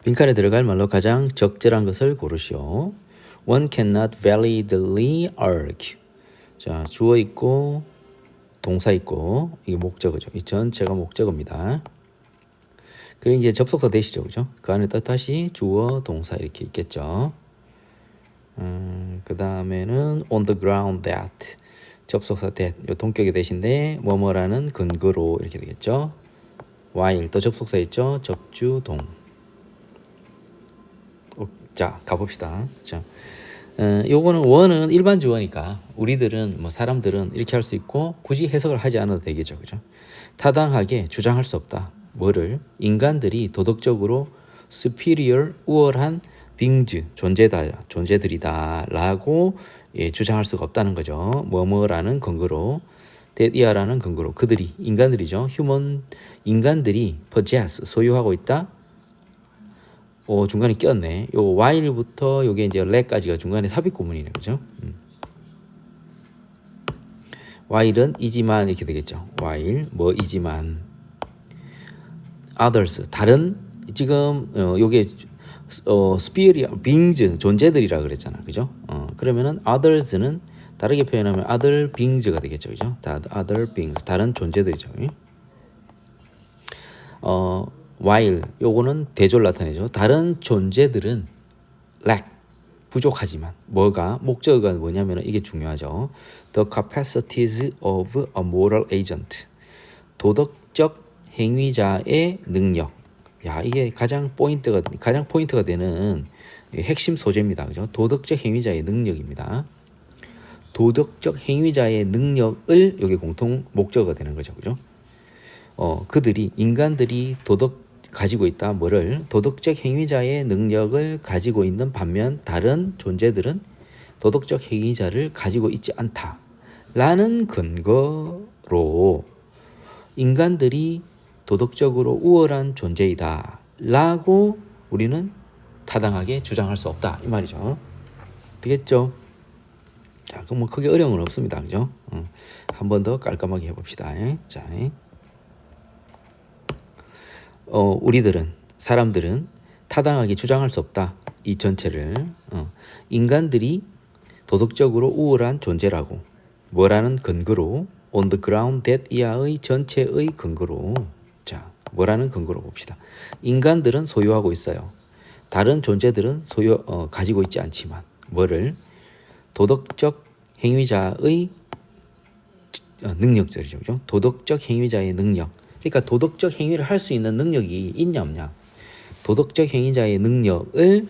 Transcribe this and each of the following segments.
빈칸에 들어갈 말로 가장 적절한 것을 고르시오. One cannot validly argue. 자, 주어 있고 동사 있고 이게 목적어죠. 이 전체가 목적어입니다. 그리고 이제 접속사 대시죠, 그죠? 그 안에 뜻다시 주어, 동사 이렇게 있겠죠. 그 다음에는 on the ground that 접속사 that 요 동격의 대신데 뭐뭐라는 근거로 이렇게 되겠죠. while 또 접속사 있죠. 접주 동. 자, 가봅시다. 자, 요거는 원은 일반 주어니까 우리들은 뭐 사람들은 이렇게 할 수 있고 굳이 해석을 하지 않아도 되겠죠, 그죠? 타당하게 주장할 수 없다. 뭐를? 인간들이 도덕적으로 superior 우월한 beings 존재들이다라고 주장할 수가 없다는 거죠. 뭐뭐라는 근거로 that이라는 근거로 그들이 인간들이죠. 인간들이 possess 소유하고 있다. 중간에 꼈네. 요 while부터 요게 이제 let까지가 중간에 삽입 구문이네, 그죠? while은 이지만 이렇게 되겠죠. while 뭐이지만 others 다른 지금 요게 superior beings 존재들이라 그랬잖아, 그죠? 그러면은 others는 다르게 표현하면 other beings가 되겠죠, 그죠? other beings 다른 존재들이죠. while 요거는 대조를 나타내죠. 다른 존재들은 lack 부족하지만 뭐가 목적어가 뭐냐면 이게 중요하죠. The capacities of a moral agent 도덕적 행위자의 능력. 야, 이게 가장 포인트가 되는 핵심 소재입니다. 그죠? 도덕적 행위자의 능력입니다. 도덕적 행위자의 능력을 여기 공통 목적어가 되는 거죠. 그죠? 인간들이 가지고 있다. 뭐를? 도덕적 행위자의 능력을 가지고 있는 반면 다른 존재들은 도덕적 행위자를 가지고 있지 않다. 라는 근거로 인간들이 도덕적으로 우월한 존재이다. 라고 우리는 타당하게 주장할 수 없다. 이 말이죠. 되겠죠? 자, 그럼 뭐 크게 어려운 건 없습니다. 그죠? 한 번 더 깔끔하게 해봅시다. 자, 사람들은 타당하게 주장할 수 없다. 이 전체를 인간들이 도덕적으로 우월한 존재라고 뭐라는 근거로 on the ground that 이하의 전체의 근거로 자 뭐라는 근거로 봅시다. 인간들은 소유하고 있어요. 다른 존재들은 가지고 있지 않지만 뭐를 도덕적 행위자의 능력들이죠. 그죠? 도덕적 행위자의 능력. 그러니까 도덕적 행위를 할 수 있는 능력이 있냐 없냐. 도덕적 행위자의 능력을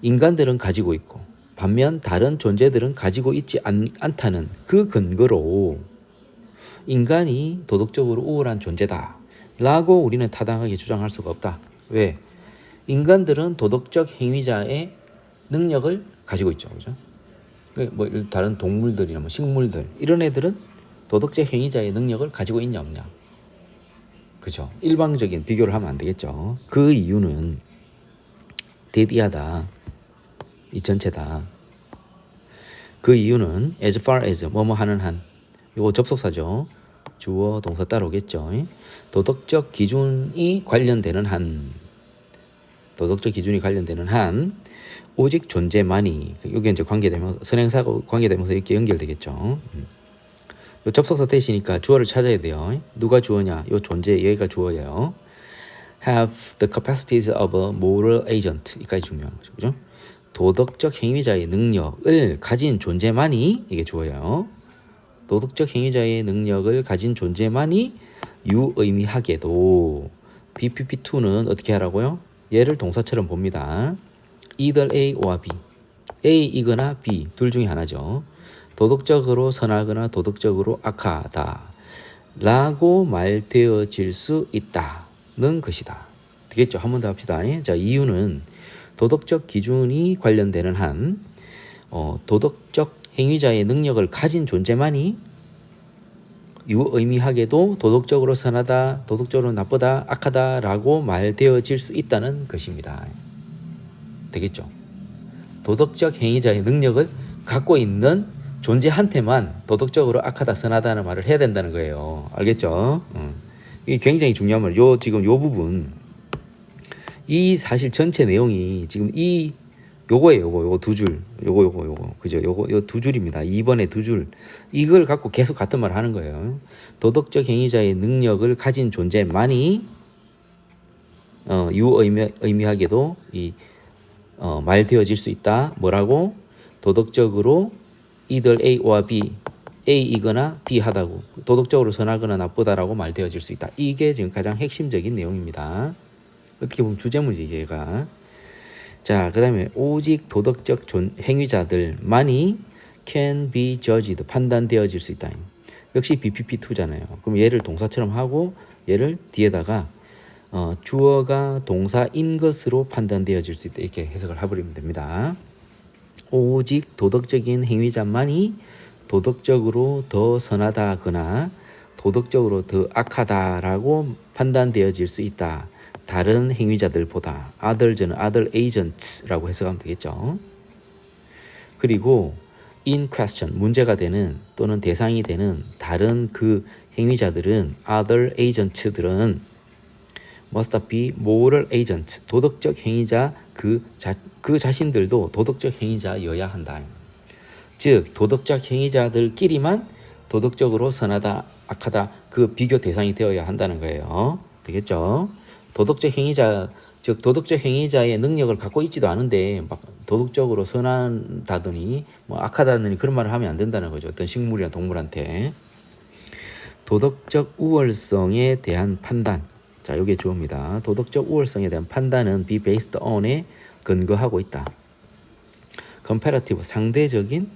인간들은 가지고 있고 반면 다른 존재들은 가지고 있지 않다는 그 근거로 인간이 도덕적으로 우월한 존재다 라고 우리는 타당하게 주장할 수가 없다. 왜? 인간들은 도덕적 행위자의 능력을 가지고 있죠. 그죠? 뭐 다른 동물들이나 뭐 식물들 이런 애들은 도덕적 행위자의 능력을 가지고 있냐 없냐. 그죠? 일방적인 비교를 하면 안 되겠죠. 그 이유는 대디하다. 이 전체다. 그 이유는 as far as 뭐뭐 하는 한 이거 접속사죠. 주어 동사 따라오겠죠. 도덕적 기준이 관련되는 한 오직 존재만이 이게 이제 선행사고 관계되면서 이렇게 연결되겠죠. 요 접속사 대시니까 주어를 찾아야 돼요. 누가 주어냐? 요 존재 여기가 주어예요. have the capacities of a moral agent 이까지 중요한 거죠. 그죠? 도덕적 행위자의 능력을 가진 존재만이 이게 주어예요. 도덕적 행위자의 능력을 가진 존재만이 유의미하게도 BPP2는 어떻게 하라고요? 얘를 동사처럼 봅니다. either A or B. A이거나 B 둘 중에 하나죠. 도덕적으로 선하거나 도덕적으로 악하다 라고 말되어질 수 있다는 것이다. 되겠죠? 한 번 더 합시다. 자, 이유는 도덕적 기준이 관련되는 한 도덕적 행위자의 능력을 가진 존재만이 유의미하게도 도덕적으로 선하다, 도덕적으로 나쁘다, 악하다라고 말되어질 수 있다는 것입니다. 되겠죠? 도덕적 행위자의 능력을 갖고 있는 존재한테만 도덕적으로 악하다, 선하다는 말을 해야 된다는 거예요. 알겠죠? 이게 굉장히 중요한 말이에요. 지금 요 부분 이 사실 전체 내용이 지금 이 요거예요. 요거 두 줄. 요거. 그죠? 요 두 줄입니다. 2번에 두 줄. 이걸 갖고 계속 같은 말을 하는 거예요. 도덕적 행위자의 능력을 가진 존재만이 유의미하게도 말되어질 수 있다. 뭐라고? 도덕적으로 either A와 B, A이거나 B하다고, 도덕적으로 선하거나 나쁘다라고 말되어질 수 있다. 이게 지금 가장 핵심적인 내용입니다. 어떻게 보면 주제문이지 얘가. 자, 그 다음에 오직 도덕적 행위자들만이 can be judged, 판단되어질 수 있다. 역시 BPP2잖아요. 그럼 얘를 동사처럼 하고 얘를 뒤에다가 주어가 동사인 것으로 판단되어질 수 있다. 이렇게 해석을 해버리면 됩니다. 오직 도덕적인 행위자만이 도덕적으로 더 선하다거나 도덕적으로 더 악하다라고 판단되어질 수 있다. 다른 행위자들보다. others는 other agents라고 해석하면 되겠죠. 그리고 in question, 문제가 되는 또는 대상이 되는 다른 그 행위자들은 other agents들은 must be moral agents, 도덕적 행위자 그 자신들도 도덕적 행위자여야 한다. 즉 도덕적 행위자들끼리만 도덕적으로 선하다, 악하다 그 비교 대상이 되어야 한다는 거예요. 되겠죠? 도덕적 행위자, 즉 도덕적 행위자의 능력을 갖고 있지도 않은데 막 도덕적으로 선하다더니 뭐 악하다더니 그런 말을 하면 안 된다는 거죠. 어떤 식물이나 동물한테. 도덕적 우월성에 대한 판단. 자, 이게 주어입니다. 도덕적 우월성에 대한 판단은 be based on에 근거하고 있다. comparative, 상대적인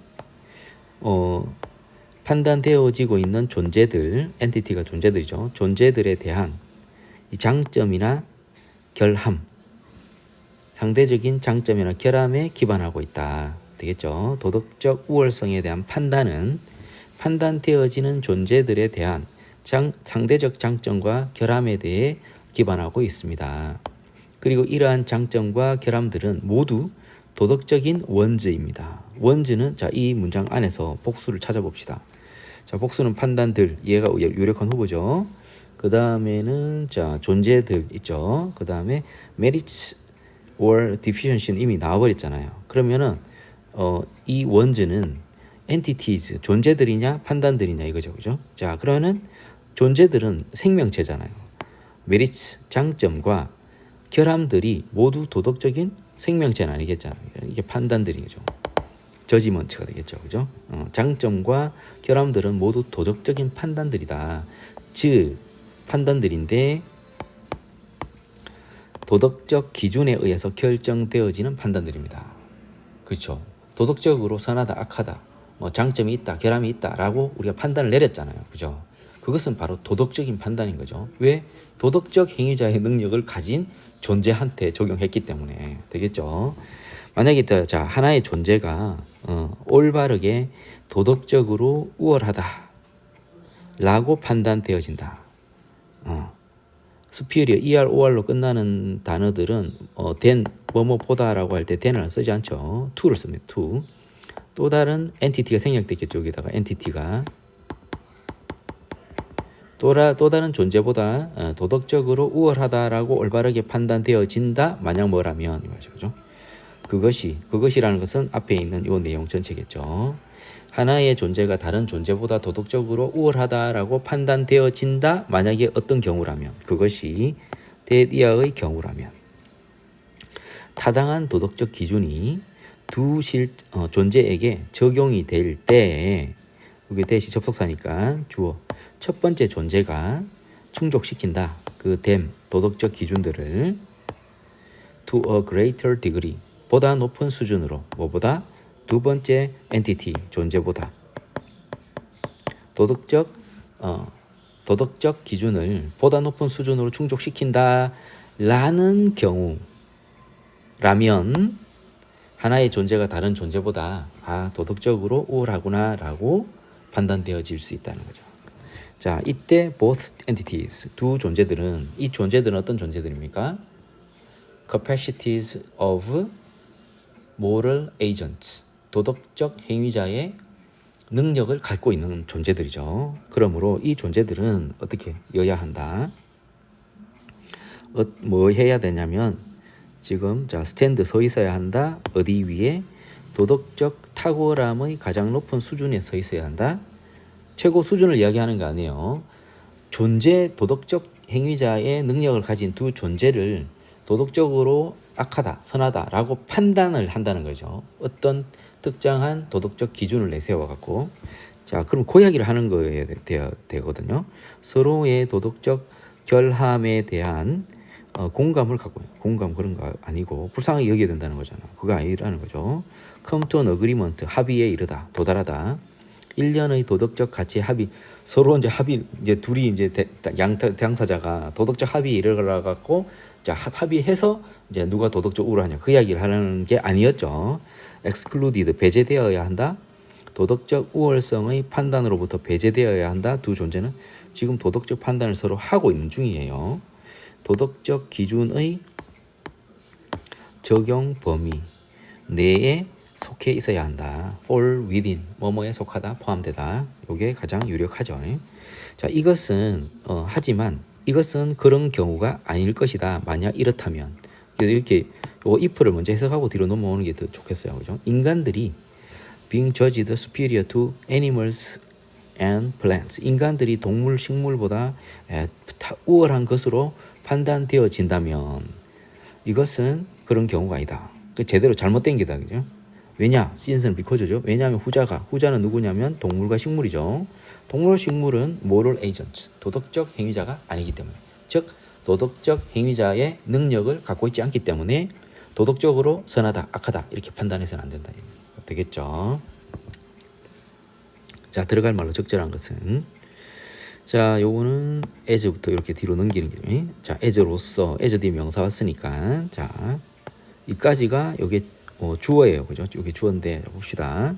판단되어지고 있는 존재들, 엔티티가 존재들이죠. 존재들에 대한 이 장점이나 결함, 상대적인 장점이나 결함에 기반하고 있다. 되겠죠. 도덕적 우월성에 대한 판단은 판단되어지는 존재들에 대한 상대적 장점과 결함에 대해 기반하고 있습니다. 그리고 이러한 장점과 결함들은 모두 도덕적인 원죄입니다. 원죄는 자, 이 문장 안에서 복수를 찾아봅시다. 자, 복수는 판단들, 얘가 유력한 후보죠. 그 다음에는 자, 존재들 있죠. 그 다음에 merits or deficiency는 이미 나와버렸잖아요. 그러면은 이 원죄는 entities, 존재들이냐 판단들이냐 이거죠. 그죠? 자, 그러면은 존재들은 생명체잖아요. merits, 장점과 결함들이 모두 도덕적인 생명체는 아니겠잖아요. 이게 판단들이죠. 저지먼트가 되겠죠. 그죠? 장점과 결함들은 모두 도덕적인 판단들이다. 즉 판단들인데 도덕적 기준에 의해서 결정되어지는 판단들입니다. 그렇죠? 도덕적으로 선하다, 악하다, 뭐 장점이 있다, 결함이 있다라고 우리가 판단을 내렸잖아요. 그죠? 그것은 바로 도덕적인 판단인 거죠. 왜? 도덕적 행위자의 능력을 가진 존재한테 적용했기 때문에. 되겠죠? 만약에 자, 하나의 존재가 올바르게 도덕적으로 우월하다 라고 판단되어진다. superior, ER-OR로 끝나는 단어들은 than, 뭐뭐보다라고 할 때 than을 쓰지 않죠. to를 씁니다. to. 또 다른 entity가 생략됐겠죠. 여기다가 entity가. 또 다른 존재보다 도덕적으로 우월하다라고 올바르게 판단되어진다. 만약 뭐라면 이 말이죠. 그죠? 그것이라는 것은 앞에 있는 이 내용 전체겠죠. 하나의 존재가 다른 존재보다 도덕적으로 우월하다라고 판단되어진다. 만약에 어떤 경우라면, 그것이 대디아의 경우라면, 타당한 도덕적 기준이 두 존재에게 적용이 될 때, 여기 대시 접속사니까 주어, 첫 번째 존재가 충족시킨다. 그 도덕적 기준들을 to a greater degree, 보다 높은 수준으로, 뭐보다? 두 번째 엔티티, 존재보다 도덕적 기준을 보다 높은 수준으로 충족시킨다 라는 경우라면 하나의 존재가 다른 존재보다 도덕적으로 우월하구나 라고 판단되어질 수 있다는 거죠. 자, 이때 both entities, 두 존재들은, 이 존재들은 어떤 존재들입니까? capacities of moral agents, 도덕적 행위자의 능력을 갖고 있는 존재들이죠. 그러므로 이 존재들은 어떻게 여야 한다. 뭐 해야 되냐면 지금 자 스탠드 서 있어야 한다. 어디 위에? 도덕적 탁월함의 가장 높은 수준에 서 있어야 한다. 최고 수준을 이야기하는 거 아니에요. 존재 도덕적 행위자의 능력을 가진 두 존재를 도덕적으로 악하다, 선하다라고 판단을 한다는 거죠. 어떤 특정한 도덕적 기준을 내세워 갖고 자, 그럼 그 이야기를 하는 거에 되거든요. 서로의 도덕적 결함에 대한 공감을 갖고 공감 그런 거 아니고 불쌍하게 여겨야 된다는 거잖아. 그거 아니라는 거죠. Come to an agreement 합의에 이르다, 도달하다. 일련의 도덕적 가치 합의 서로 이제 합의 이제 둘이 이제 당사자가 도덕적 합의에 이르러 갖고 자 합의해서 이제 누가 도덕적 우월하냐 그 이야기를 하는 게 아니었죠. excluded 배제되어야 한다. 도덕적 우월성의 판단으로부터 배제되어야 한다. 두 존재는 지금 도덕적 판단을 서로 하고 있는 중이에요. 도덕적 기준의 적용 범위 내에 속해 있어야 한다. fall within 뭐뭐에 속하다 포함되다. 이게 가장 유력하죠. 자 이것은 하지만 이것은 그런 경우가 아닐 것이다. 만약 이렇다면 이렇게 요 if를 먼저 해석하고 뒤로 넘어오는 게 더 좋겠어요. 그죠? 인간들이 being judged superior to animals and plants 인간들이 동물 식물보다 우월한 것으로 판단되어진다면 이것은 그런 경우가 아니다. 제대로 잘못된 게다. 그죠? 왜냐? since는 because죠. 왜냐하면 후자는 누구냐면 동물과 식물이죠. 동물과 식물은 moral agents, 도덕적 행위자가 아니기 때문에 즉 도덕적 행위자의 능력을 갖고 있지 않기 때문에 도덕적으로 선하다, 악하다 이렇게 판단해서는 안 된다. 되겠죠? 자 들어갈 말로 적절한 것은 자 요거는 as부터 이렇게 뒤로 넘기는 거죠. 자 as로서 as 뒤에 명사 왔으니까 자 이까지가 요게 주어예요. 그죠? 여기 주어인데 봅시다.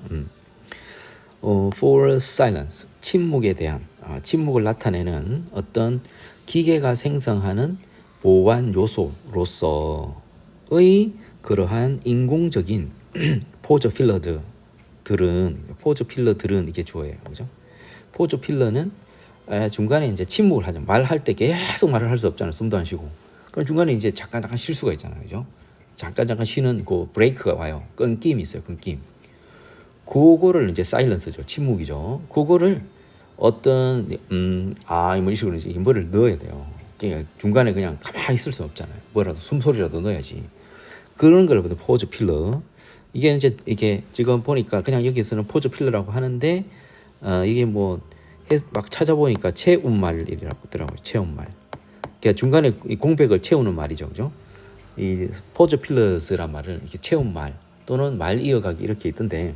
for silence 침묵에 대한 침묵을 나타내는 어떤 기계가 생성하는 보완 요소로서의 그러한 인공적인 포즈 필러들은 이게 주어예요. 그죠? 포즈 필러는 중간에 이제 침묵을 하죠. 말할 때 계속 말을 할 수 없잖아요. 숨도 안 쉬고. 그럼 중간에 이제 잠깐 쉴 수가 있잖아요. 그죠? 잠깐 쉬는 그 브레이크가 와요. 끊김이 있어요. 끊김. 그거를 이제 사일런스죠. 침묵이죠. 그거를 어떤 이런 식으로 이제 뭐를 넣어야 돼요. 그러니까 중간에 그냥 가만히 있을 수 없잖아요. 뭐라도 숨소리라도 넣어야지. 그런 걸 포즈 필러. 이게 지금 보니까 그냥 여기서는 포즈 필러라고 하는데 이게 뭐 막 찾아보니까 체움말이라고 하더라고요. 체움말. 그러니까 중간에 공백을 채우는 말이죠. 그죠? 이 포즈 필러스란 말을 이렇게 체험말 또는 말 이어가기 이렇게 있던데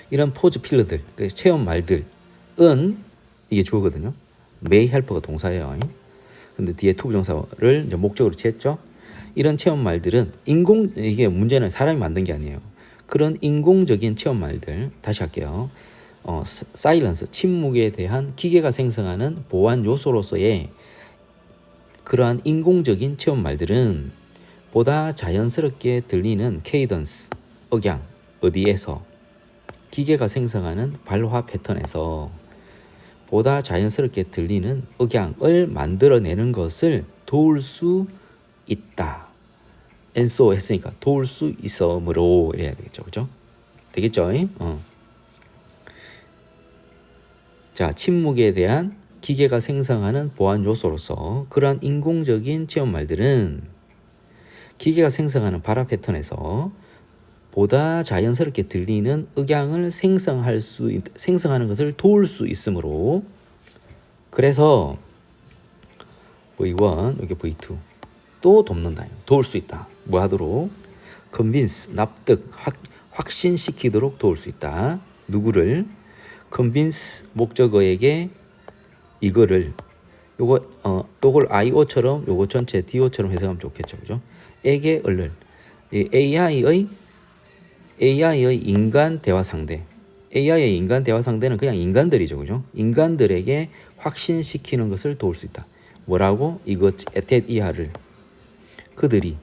이런 포즈 필러들, 체험말들은 이게 주어거든요. may help가 동사예요. 근데 뒤에 to 부정사를 이제 목적으로 취했죠. 이런 체험말들은 이게 문제는 사람이 만든 게 아니에요. 그런 인공적인 체험말들 다시 할게요. 사일런스 침묵에 대한 기계가 생성하는 보완 요소로서의 그러한 인공적인 체험말들은 보다 자연스럽게 들리는 케이던스, 억양, 어디에서 기계가 생성하는 발화 패턴에서 보다 자연스럽게 들리는 억양을 만들어내는 것을 도울 수 있다. and so 했으니까 도울 수 있으므로 이래야 되겠죠. 그죠? 되겠죠? 자, 침묵에 대한 기계가 생성하는 보완 요소로서 그러한 인공적인 체험말들은 기계가 생성하는 발화 패턴에서 보다 자연스럽게 들리는 억양을 생성하는 것을 도울 수 있으므로 그래서 V1 여기 V2 또 돕는다. 도울 수 있다. 뭐 하도록? convince 납득 확신시키도록 도울 수 있다. 누구를? convince 목적어에게 이거를 요걸 IO처럼 요거 전체 DO처럼 해석하면 좋겠죠. 그죠? 에게 얼를 AI의 인간 대화 상대 AI의 인간 대화 상대는 그냥 인간들이죠. 그죠? 인간들에게 확신시키는 것을 도울 수 있다. 뭐라고? 이것 이하를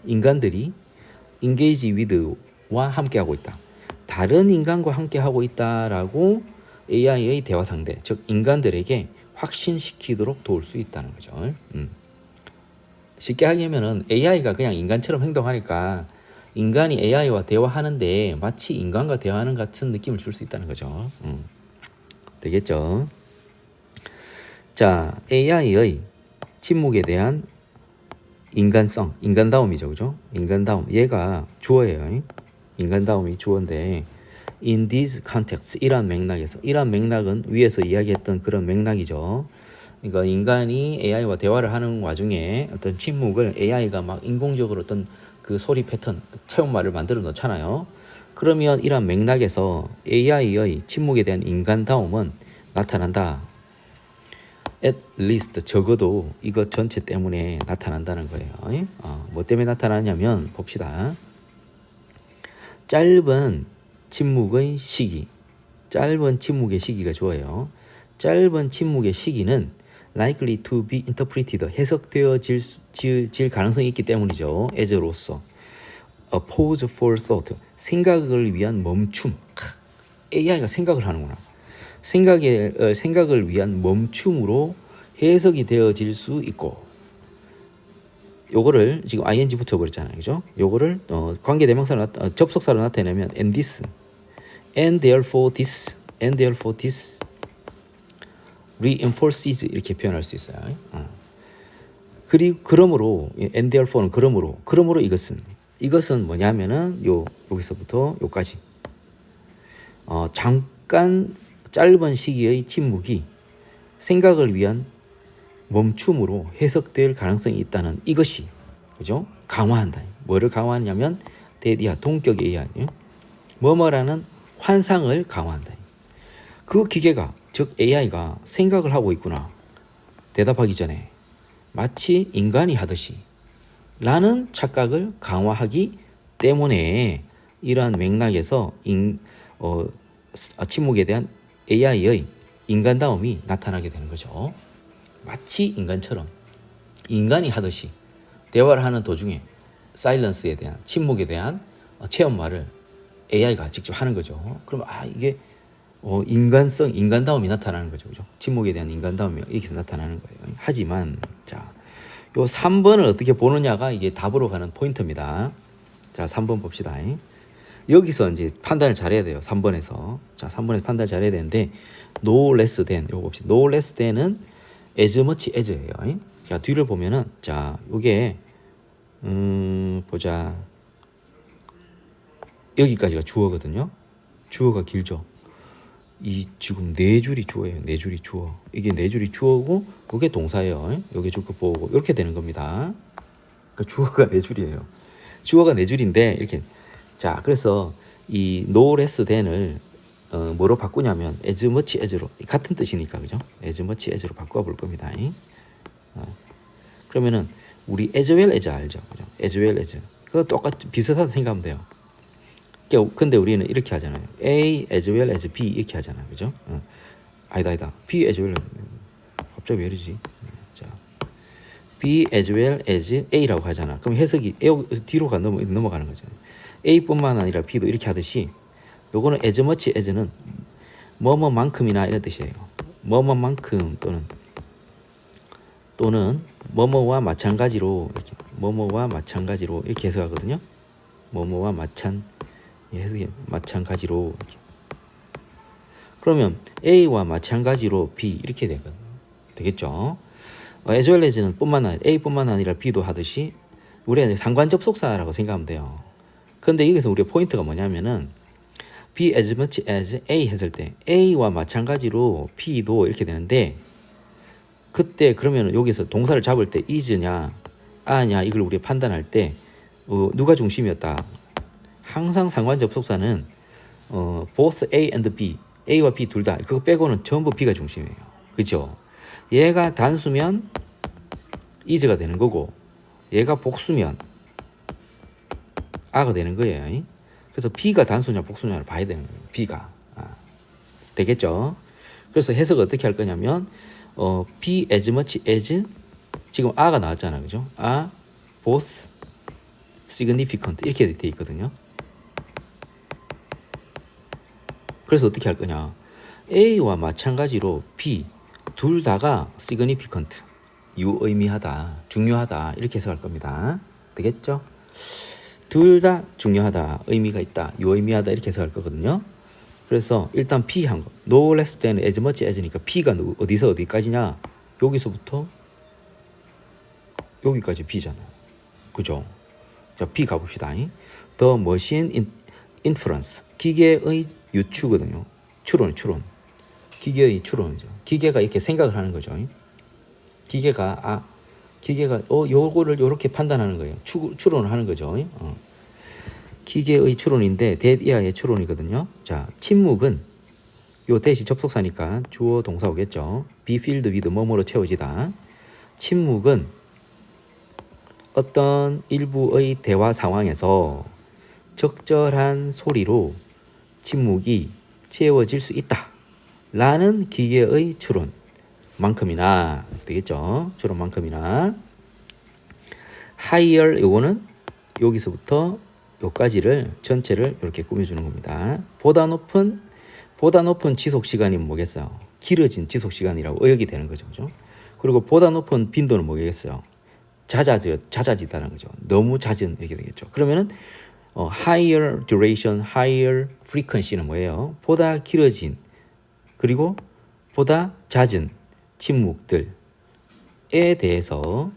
인간들이 engage with와 함께하고 있다. 다른 인간과 함께하고 있다라고 AI의 대화 상대, 즉 인간들에게 확신시키도록 도울 수 있다는 거죠. 쉽게 하면은 AI가 그냥 인간처럼 행동하니까 인간이 AI와 대화하는데 마치 인간과 대화하는 같은 느낌을 줄 수 있다는 거죠. 되겠죠? 자, AI의 침묵에 대한 인간성, 인간다움이죠, 그죠? 인간다움. 얘가 주어예요. 인간다움이 주어인데, in this context, 이러한 맥락에서, 이러한 맥락은 위에서 이야기했던 그런 맥락이죠. 그러니까 인간이 AI와 대화를 하는 와중에 어떤 침묵을 AI가 막 인공적으로 어떤 그 소리 패턴, 체험말을 만들어 놓잖아요. 그러면 이러한 맥락에서 AI의 침묵에 대한 인간다움은 나타난다. at least 적어도 이것 전체 때문에 나타난다는 거예요. 뭐 때문에 나타나냐면 봅시다. 짧은 침묵의 시기. 짧은 침묵의 시기가 좋아요. 짧은 침묵의 시기는 likely to be interpreted 해석되어질 가능성이 있기 때문이죠. as로서 a pause for thought 생각을 위한 멈춤. AI가 생각을 하는구나. 생각을 위한 멈춤으로 해석이 되어질 수 있고, 요거를 지금 ing 붙여버렸잖아요, 그죠? 요거를 관계대명사로 접속사로 나타내면 and this, and therefore this reinforces 이렇게 표현할 수 있어요. 그리고 그러므로 and therefore는 그러므로 이것은 뭐냐면은 여기서부터 요까지 잠깐 짧은 시기의 침묵이 생각을 위한 멈춤으로 해석될 가능성이 있다는 이것이, 그죠? 강화한다. 뭐를 강화하냐면 대디아 동격 AI, 뭐뭐라는 환상을 강화한다. 그 기계가, 즉 AI가 생각을 하고 있구나, 대답하기 전에 마치 인간이 하듯이 라는 착각을 강화하기 때문에 이러한 맥락에서 침묵에 대한 AI의 인간다움이 나타나게 되는 거죠. 마치 인간처럼 인간이 하듯이 대화를 하는 도중에 사일런스에 대한, 침묵에 대한 체험말을 AI가 직접 하는 거죠. 그럼 이게 인간다움이 나타나는 거죠. 그죠? 침묵에 대한 인간다움이 이렇게 나타나는 거예요. 하지만 자, 요 3번을 어떻게 보느냐가 이게 답으로 가는 포인트입니다. 자, 3번 봅시다. 여기서 이제 판단을 잘해야 돼요. 3번에서. 자, 3번에서 판단을 잘해야 되는데 no less than 요거 봅시다. no less than은 as much as예요. 자, 뒤를 보면은 자, 요게 보자. 여기까지가 주어거든요. 주어가 길죠. 이 지금 네 줄이 주어예요. 네 줄이 주어. 이게 네 줄이 주어고 그게 동사예요. 여기 주격보고 이렇게 되는 겁니다. 그러니까 주어가 네 줄이에요. 주어가 네 줄인데 이렇게. 자, 그래서 이 no less than을 뭐로 바꾸냐면 as much as로, 같은 뜻이니까, 그죠? as much as로 바꿔 볼 겁니다. 그러면은 우리 as well as 알죠? 그죠? as well as 그거 똑같이 비슷하다 생각하면 돼요. 근데 우리는 이렇게 하잖아요. A as well as B 이렇게 하잖아요. 그죠? 아니다. B as well. 갑자기 왜 이러지? 자, B as well as A라고 하잖아. 그럼 해석이 뒤로 넘어가는 거잖아요. A뿐만 아니라 B도 이렇게 하듯이 요거는 as much as는 뭐뭐만큼이나 이런 뜻이에요. 뭐뭐만큼 또는 뭐뭐와 마찬가지로 이렇게 해석하거든요. 뭐뭐와 마찬가지로 이렇게. 그러면 A와 마찬가지로 B 이렇게 되겠죠. as well as는 A뿐만 아니라 B도 하듯이 우리가 이제 상관 접속사라고 생각하면 돼요. 근데 여기서 우리의 포인트가 뭐냐면은 B as much as A 했을 때 A와 마찬가지로 B도 이렇게 되는데, 그때 그러면 여기서 동사를 잡을 때 is냐 a냐 이걸 우리가 판단할 때 누가 중심이었다. 항상 상관 접속사는 both A and B, A와 B 둘 다, 그거 빼고는 전부 B가 중심이에요. 그죠? 얘가 단수면 is가 되는 거고 얘가 복수면 a가 되는 거예요. 그래서 B가 단수냐 복수냐를 봐야 되는 거예요. B가. 되겠죠? 그래서 해석을 어떻게 할 거냐면 B as much as, 지금 a가 나왔잖아요. 그죠? a both significant 이렇게 돼 있거든요. 그래서 어떻게 할 거냐? A와 마찬가지로 B 둘 다가 significant, 유의미하다, 중요하다 이렇게 해석할 겁니다. 되겠죠? 둘 다 중요하다, 의미가 있다, 유의미하다 이렇게 해석할 거거든요. 그래서 일단 P 한 거, no less than as much as니까 P가 어디서 어디까지냐? 여기서부터 여기까지 P잖아. 그죠? 자, B 가봅시다. The machine inference, 기계의 유추거든요. 추론. 기계의 추론이죠. 기계가 이렇게 생각을 하는 거죠. 기계가 요거를 요렇게 판단하는 거예요. 추론을 하는 거죠. 기계의 추론인데 that 이하의 추론이거든요. 자, 침묵은 요 대시 접속사니까 주어 동사 오겠죠. be filled with 뭐뭐로 채워지다. 침묵은 어떤 일부의 대화 상황에서 적절한 소리로 침묵이 채워질 수 있다 라는 기계의 추론만큼이나 되겠죠. 추론만큼이나. higher, 요거는 여기서부터 요까지를 전체를 이렇게 꾸며주는 겁니다. 보다 높은 지속 시간이 뭐겠어요? 길어진 지속 시간이라고 의역이 되는 거죠. 그죠? 그리고 보다 높은 빈도는 뭐겠어요? 잦아지다는 거죠. 너무 잦은 이렇게 되겠죠. 그러면은 higher duration, higher frequency는 뭐예요? 보다 길어진 그리고 보다 잦은 침묵들에 대해서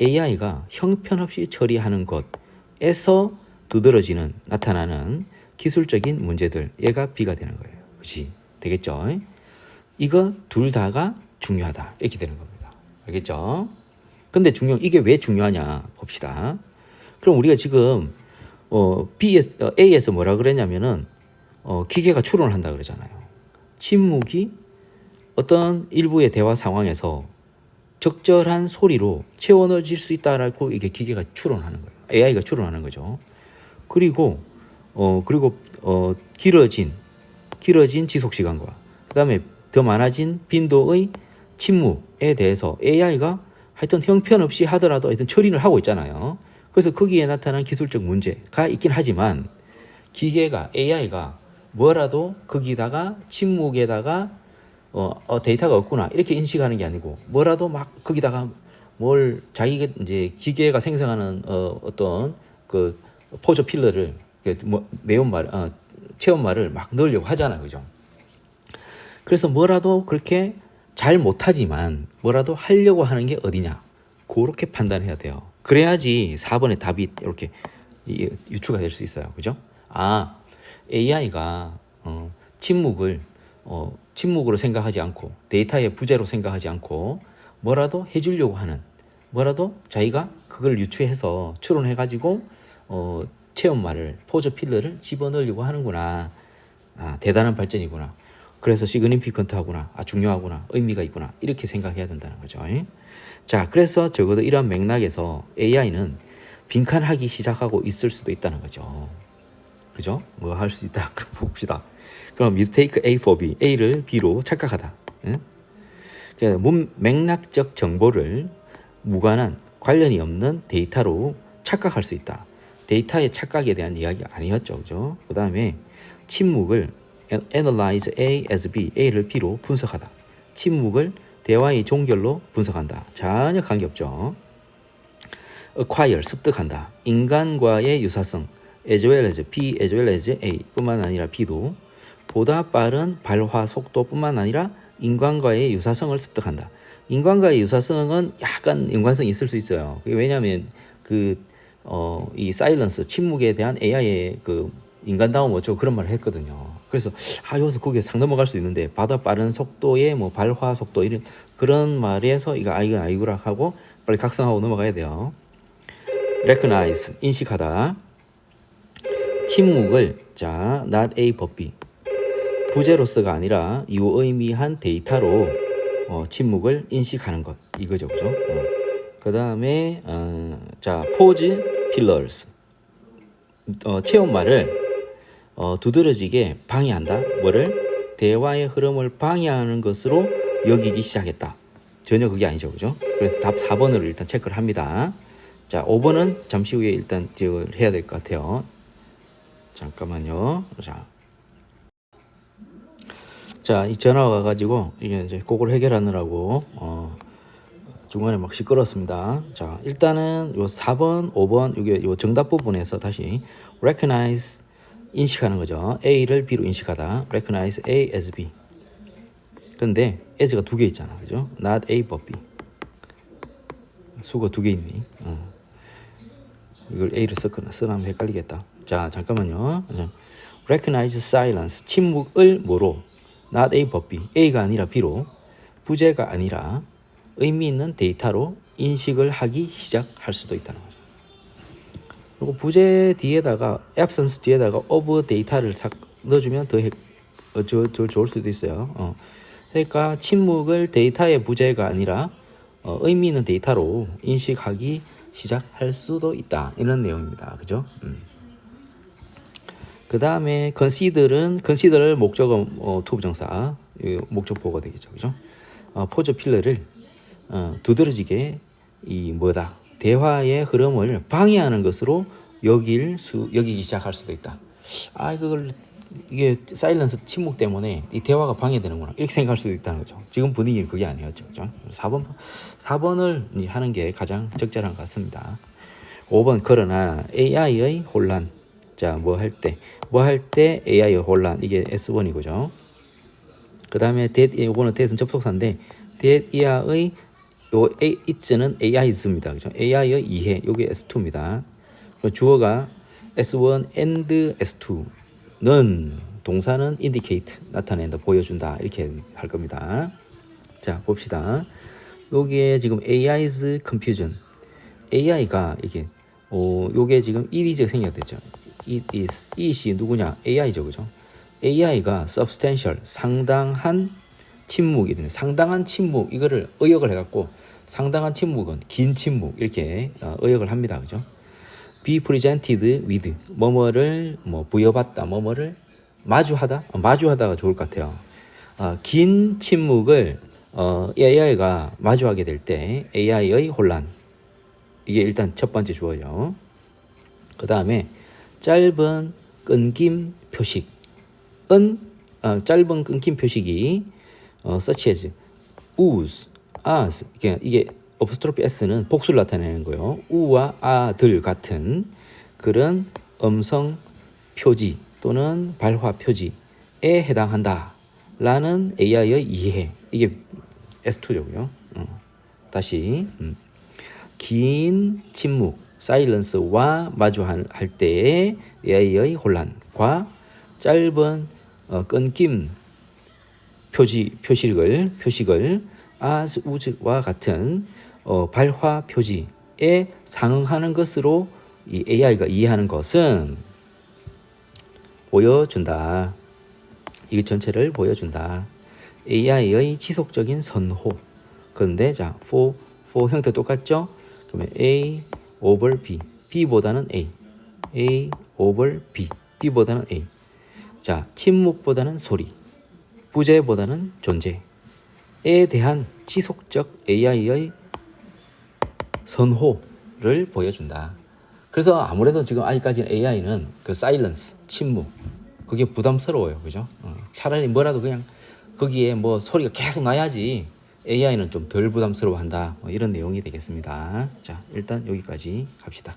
AI가 형편없이 처리하는 것에서 두드러지는 나타나는 기술적인 문제들, 얘가 B가 되는 거예요. 그렇지? 되겠죠? 이거 둘 다가 중요하다 이렇게 되는 겁니다. 알겠죠? 근데 이게 왜 중요하냐 봅시다. 그럼 우리가 지금 A에서 뭐라 그랬냐면은 기계가 추론을 한다 그러잖아요. 침묵이 어떤 일부의 대화 상황에서 적절한 소리로 채워 넣어질 수 있다라고 이게 기계가 추론하는 거예요. AI가 추론하는 거죠. 그리고 길어진 지속 시간과 그다음에 더 많아진 빈도의 침묵에 대해서 AI가 하여튼 형편없이 하더라도 하여튼 처리를 하고 있잖아요. 그래서 거기에 나타난 기술적 문제가 있긴 하지만 AI가 뭐라도 거기다가 침묵에다가 데이터가 없구나 이렇게 인식하는 게 아니고 뭐라도 막 거기다가 뭘 자기가 이제 기계가 생성하는 어떤 그 포저 필러를 체험말을 막 넣으려고 하잖아요. 그죠? 그래서 뭐라도 그렇게 잘 못하지만 뭐라도 하려고 하는 게 어디냐 그렇게 판단해야 돼요. 그래야지 4번의 답이 이렇게 유추가 될 수 있어요. 그죠? AI가 침묵으로 생각하지 않고 데이터의 부재로 생각하지 않고 뭐라도 해주려고 하는 뭐라도 자기가 그걸 유추해서 추론해가지고 체험말을 포저 필러를 집어넣으려고 하는구나. 대단한 발전이구나. 그래서 시그니피컨트하구나. 중요하구나. 의미가 있구나. 이렇게 생각해야 된다는 거죠. 자, 그래서 적어도 이런 맥락에서 AI는 빈칸하기 시작하고 있을 수도 있다는 거죠. 그죠? 뭐 할 수 있다. 그럼 봅시다. 그럼 mistake A for B, A를 B로 착각하다. 그러니까 맥락적 정보를 무관한 관련이 없는 데이터로 착각할 수 있다. 데이터의 착각에 대한 이야기 아니었죠. 그죠? 그 다음에 침묵을 analyze A as B, A를 B로 분석하다. 침묵을 대화의 종결로 분석한다. 전혀 관계없죠. acquire, 습득한다. 인간과의 유사성 as well as B as well as A 뿐만 아니라 B도 보다 빠른 발화 속도뿐만 아니라 인간과의 유사성을 습득한다. 인간과의 유사성은 약간 연관성이 있을 수 있어요. 왜냐하면 이 사일런스, 침묵에 대한 AI의 인간다움 어쩌고 그런 말을 했거든요. 그래서 여기서 거기에 상 넘어갈 수 있는데 보다 빠른 속도의 발화 속도 이런 그런 말에서 이건 아니구라 하고 빨리 각성하고 넘어가야 돼요. recognize, 인식하다. 침묵을 not A but B, 부제로서가 아니라 유의미한 데이터로 침묵을 인식하는 것 이거죠. 그죠? 그 다음에 pause pillars, 체험말을 두드러지게 방해한다. 뭐를? 대화의 흐름을 방해하는 것으로 여기기 시작했다. 전혀 그게 아니죠. 그죠? 그래서 답 4번으로 일단 체크를 합니다. 자, 5번은 잠시 후에 일단 해야 될 것 같아요. 잠깐만요. 자, 이 전화가 와가지고 이게 이제 그걸 해결하느라고 중간에 막 시끄럽습니다. 자, 일단은 요 4번, 5번 이게 요 정답 부분에서 다시 recognize 인식하는 거죠. A를 B로 인식하다. recognize A as B. 근데 as가 두 개 있잖아. 그죠? not A but B. 수가 두 개 있니? 이걸 A를 쓰면 헷갈리겠다. 자, 잠깐만요. recognize silence. 침묵을 뭐로? not A but B. A가 아니라 B로. 부재가 아니라 의미 있는 데이터로 인식을 하기 시작할 수도 있다는 거죠. 그리고 부재 뒤에다가 absence 뒤에다가 of 데이터를 싹 넣어주면 더 좋을 수도 있어요. 그러니까 침묵을 데이터의 부재가 아니라 의미 있는 데이터로 인식하기 시작할 수도 있다. 이런 내용입니다. 그죠? 그 다음에 consider 목적어 to 부정사 목적보가 되겠죠. 그죠? 포즈 필러를 두드러지게 이 뭐다 대화의 흐름을 방해하는 것으로 여기기 시작할 수도 있다. 이게 사일런스 침묵 때문에 이 대화가 방해되는구나 이렇게 생각할 수도 있다는 거죠. 지금 분위기는 그게 아니었죠. 그죠? 4번을 하는 게 가장 적절한 것 같습니다. 5번 그러나 AI의 혼란. 자, 뭐 할 때 AI의 혼란 이게 S1이고죠. 그 다음에 이거는 that은 접속사인데 that 이하의 요 it는 AI입니다. 그죠? AI의 이해 요게 S2입니다. 주어가 S1 and S2는 동사는 indicate 나타낸다 보여준다 이렇게 할 겁니다. 자, 봅시다. 여기에 지금 AI's confusion AI가 이게 요게 지금 it이가 생략됐죠. it이 누구냐? AI죠. 그죠? AI가 substantial 상당한 침묵이네. 상당한 침묵 이거를 의역을 해갖고 상당한 침묵은 긴 침묵 이렇게 의역을 합니다. 그죠? be presented with 뭐뭐를 부여받다 뭐뭐를 마주하다가 좋을 것 같아요. 긴 침묵을 AI가 마주하게 될 때 AI의 혼란 이게 일단 첫 번째 주어요. 그 다음에 짧은 끊김 표식은 짧은 끊김 표식이 such as, whose, as 이게 어포스트로피 s는 복수를 나타내는 거예요. 우와 아들 같은 그런 음성 표지 또는 발화 표지에 해당한다 라는 AI의 이해 이게 S2죠. 다시 긴 침묵 사일런스와 마주할 때의 AI의 혼란과 짧은 끊김 표식을 as, whos와 같은 발화 표지에 상응하는 것으로 이 AI가 이해하는 것은 보여준다. 이 전체를 보여준다. AI의 지속적인 선호. 그런데 자, for 형태 똑같죠? 그러면 A over B, B보다는 A over B, B보다는 A. 자, 침묵보다는 소리, 부재보다는 존재에 대한 지속적 AI의 선호를 보여준다. 그래서 아무래도 지금 아직까지는 AI는 그 사일런스, 침묵, 그게 부담스러워요. 그죠? 차라리 뭐라도 그냥 거기에 뭐 소리가 계속 나야지 AI는 좀 덜 부담스러워한다. 이런 내용이 되겠습니다. 자, 일단 여기까지 갑시다.